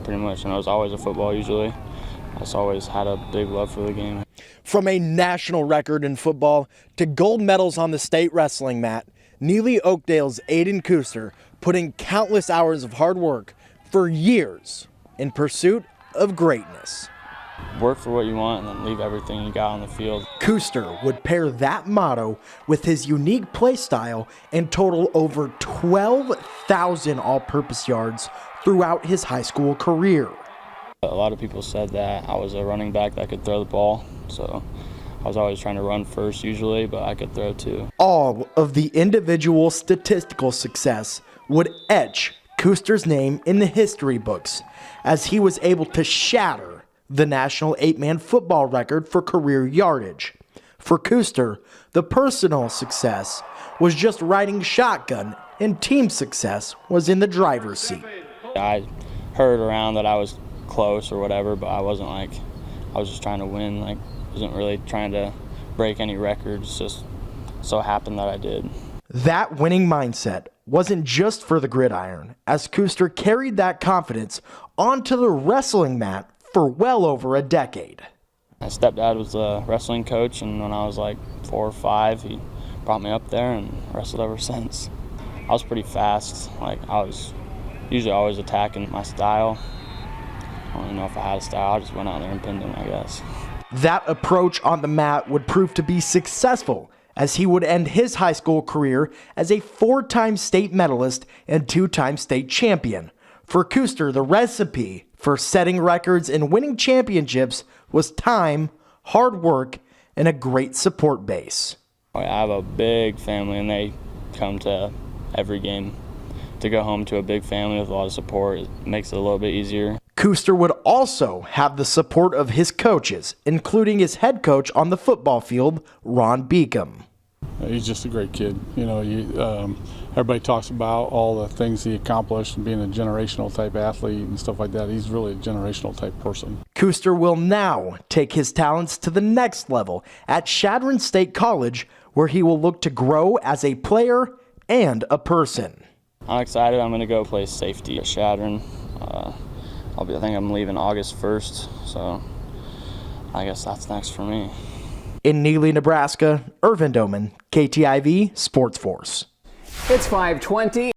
pretty much, and I was always a football usually. I just always had a big love for the game. From a national record in football to gold medals on the state wrestling mat, Neligh-Oakdale's Aiden Kuester put in countless hours of hard work for years in pursuit of greatness. Work for what you want and then leave everything you got on the field. Kuester would pair that motto with his unique play style and total over 12,000 all-purpose yards throughout his high school career. A lot of people said that I was a running back that could throw the ball, so I was always trying to run first usually, but I could throw too. All of the individual statistical success would etch Kuester's name in the history books as he was able to shatter the national 8-man football record for career yardage. For Kuester, the personal success was just riding shotgun and team success was in the driver's seat. I heard around that I was close or whatever, but I wasn't I was just trying to win. Wasn't really trying to break any records, just so happened that I did. That winning mindset wasn't just for the gridiron, as Kuester carried that confidence onto the wrestling mat for well over a decade. My stepdad was a wrestling coach, and when I was 4 or 5, he brought me up there and wrestled ever since. I was pretty fast. I was usually always attacking my style. I don't even know if I had a style. I just went out there and pinned him, I guess. That approach on the mat would prove to be successful, as he would end his high school career as a 4-time state medalist and 2-time state champion. For Kuester, the recipe for setting records and winning championships was time, hard work, and a great support base. I have a big family, and they come to every game. To go home to a big family with a lot of support, it makes it a little bit easier. Kuester would also have the support of his coaches, including his head coach on the football field, Ron Beacom. He's just a great kid. Everybody talks about all the things he accomplished and being a generational type athlete and stuff like that. He's really a generational type person. Kuester will now take his talents to the next level at Chadron State College, where he will look to grow as a player and a person. I'm excited. I'm going to go play safety at Chadron. I think I'm leaving August 1st, so I guess that's next for me. In Neligh, Nebraska, Irvin Doman, KTIV Sports Force. It's 5:20.